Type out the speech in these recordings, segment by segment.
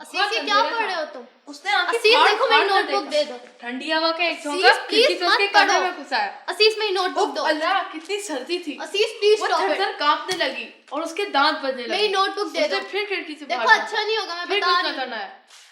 असीस ये क्या पढ़ रहे हो तुम? उसने आके असीस फाड़ देखो मेरी फाड़ कर नोटबुक देखा। दे दो। ठंडी हवा का एक झोंका असीस खिड़की प्लीज से उसके मत कान पढ़ो। में घुसा है। असीस मेरी नोटबुक दो। अल्लाह कितनी सर्दी थी। असीस प्लीज वो स्टॉप इट। थर-थर कांपने लगी और उसके दांत बजने लगे। मेरी नोटबुक दे दो। फिर खिड़की से देखो बाहर अच्छा नहीं होगा, मैं फिर बता कुछ रही ना करना है।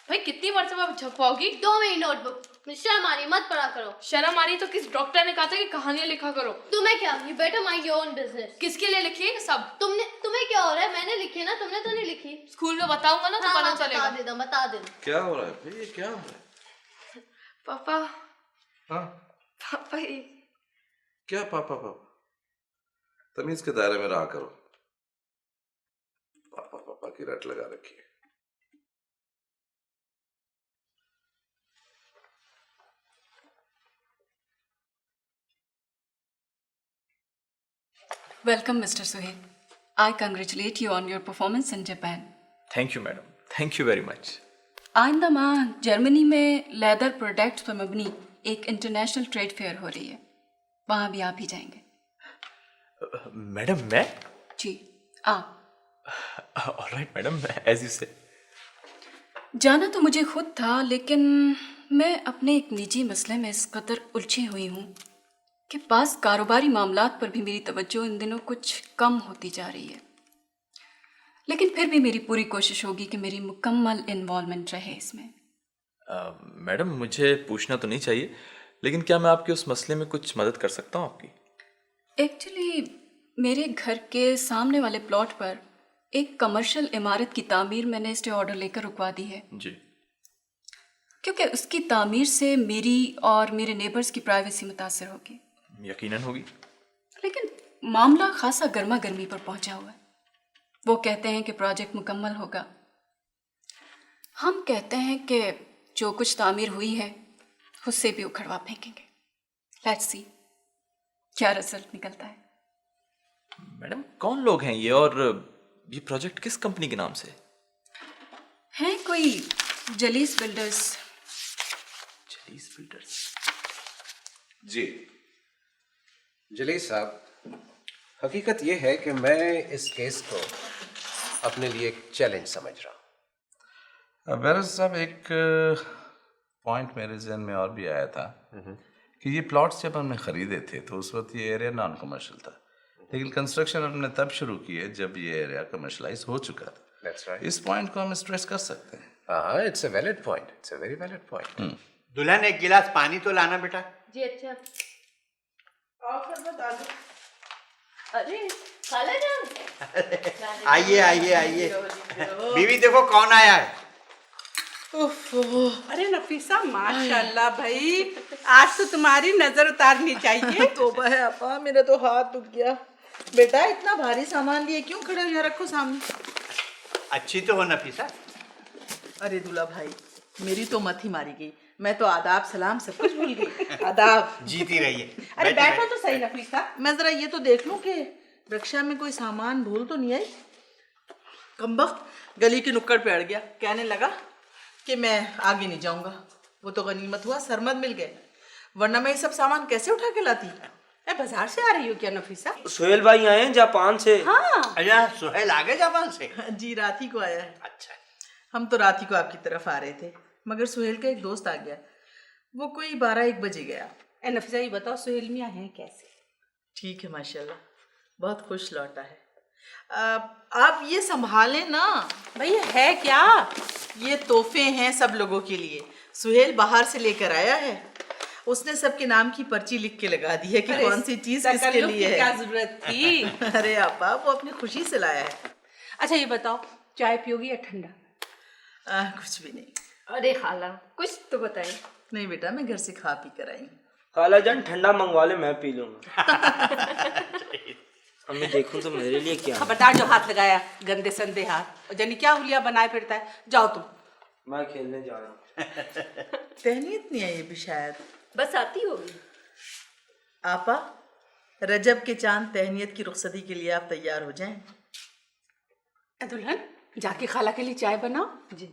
भाई कितनी मरतबा छपवाओगी? दो मेरी नोटबुक। शर्म आ रही, मत पढ़ा करो। शर्म आ रही तो किस डॉक्टर ने कहा था कि कहानियां लिखा करो? तुम्हें क्या? You better mind your own business। किसके लिए लिखी है सब? तुम्हें क्या हो रहा है? मैंने लिखी है ना, तुमने तो नहीं लिखी। स्कूल में बताऊंगा ना तो हाँ, पता चलेगा। बता देना। क्या हो रहा है भाई, ये क्या हो रहा है? पापा हाँ पापा ये क्या पापा पापा, तमीज के दायरे में रहा करो। पापा पापा की रट लगा रखी है। Welcome, Mr. Suhail. I congratulate you on your performance in Japan. Thank you madam, thank you very much. आइंदा माह जर्मनी में लेदर प्रोडक्ट्स पर मबनी एक इंटरनेशनल ट्रेड फेयर हो रही है, वहाँ भी आप ही जाएंगे। मैडम मैं? जी आप। ऑलराइट मैडम, एज यू से। जाना तो मुझे खुद था, लेकिन मैं अपने एक निजी मसले में इस कदर उलझी हुई हूँ कि पास कारोबारी मामलात पर भी मेरी तवज्जो इन दिनों कुछ कम होती जा रही है। लेकिन फिर भी मेरी पूरी कोशिश होगी कि मेरी मुकम्मल इन्वॉल्वमेंट रहे इसमें। मैडम मुझे पूछना तो नहीं चाहिए, लेकिन क्या मैं आपके उस मसले में कुछ मदद कर सकता हूँ आपकी? एक्चुअली मेरे घर के सामने वाले प्लॉट पर एक कमर्शियल इमारत की तामीर मैंने स्टे ऑर्डर लेकर रुकवा दी है, जी। क्योंकि उसकी तामीर से मेरी और मेरे नेबर्स की प्राइवेसी मुतासर होगी। यकीनन होगी। लेकिन मामला खासा गर्मा गर्मी पर पहुंचा हुआ है। वो कहते हैं कि प्रोजेक्ट मुकम्मल होगा, हम कहते हैं कि जो कुछ तामीर हुई है उससे भी उखड़वा फेंकेंगे। लेट्स सी क्या रिजल्ट निकलता है। मैडम कौन लोग हैं ये, और ये प्रोजेक्ट किस कंपनी के नाम से? हैं कोई जलीस बिल्डर्स। जलीस बिल्डर्स। जी जलील साहब, हकीकत ये है कि मैं इस केस को अपने लिए एक चैलेंज समझ रहा हूँ। बैरिस्टर साहब, एक पॉइंट मेरे जहन में और भी आया था कि ये प्लॉट्स जब हमने ख़रीदे थे तो उस वक्त ये एरिया नॉन कमर्शियल था, लेकिन कंस्ट्रक्शन हमने तब शुरू की है जब ये एरिया कमर्शलाइज हो चुका था। That's right. इस पॉइंट को हम स्ट्रेस कर सकते हैं। हाँ, it's a valid point, it's a very valid point. दुल्हन एक गिलास पानी तो लाना बेटा। जी अच्छा। अरे खाला जान, आइए आइए आइए, बीवी देखो कौन आया है। अरे नफीसा माशाल्लाह भाई, आज तो तुम्हारी नजर उतारनी चाहिए। तोबा है अपा, मेरा तो हाथ दुख गया। बेटा इतना भारी सामान लिए क्यों खड़े हो, यहाँ रखो सामने। अच्छी तो हो नफीसा। अरे दूल्हा भाई, मेरी तो मत ही मारी गई, मैं तो आदाब सलाम सब कुछ भूल गई। आदाब। जीती रहिए। अरे बैठो तो सही नफीसा, मैं जरा ये तो देख लूं कि रक्षा में कोई सामान भूल तो नहीं आई। कमबख्त गली के नुक्कड़ पे अड़ गया, कहने लगा कि मैं आगे नहीं जाऊंगा। वो तो गनीमत हुआ सरमद मिल गए, वरना मैं ये सब सामान कैसे उठा के लाती। बाजार से आ रही हो क्या नफीसा? सुहेल भाई आए हैं जापान से। हाँ। अच्छा सुहेल आ गए जापान से? जी रात ही को आया है। अच्छा। हम तो रात ही को आपकी तरफ आ रहे थे, मगर सुहेल का एक दोस्त आ गया, वो कोई 12-1 बजे गया। नफीसा ये बताओ सुहेल मियां हैं कैसे? ठीक है माशाल्लाह, बहुत खुश लौटा है। आप ये संभालें ना। भाई है क्या? ये तोहफे हैं सब लोगों के लिए, सुहेल बाहर से लेकर आया है। उसने सबके नाम की पर्ची लिख के लगा दी है कि कौन सी चीज किसके लिए है। क्या जरूरत थी? अरे आपा, वो अपनी खुशी से लाया है। अच्छा ये बताओ, चाय पियोगी या ठंडा? कुछ भी नहीं। अरे खाला कुछ तो बताइए। नहीं बेटा, मैं घर से खा पी कर आई। खाला जान ठंडा मंगवा ले, मैं पी लूंगा। अब मैं देखूं तो मेरे लिए क्या है? खबरदार जो हाथ लगाया, गंदे संदे हाथ। जानी क्या हुलिया बनाए फिरता है। जाओ तुम। मैं खेलने जा रहा हूँ। तहनीत नहीं आई भी शायद, बस आती होगी। आपा, रजब के चांद तहनीत की रुखसती के लिए आप तैयार हो जाएं। दुल्हन जाके खाला के लिए चाय बनाओ। जी।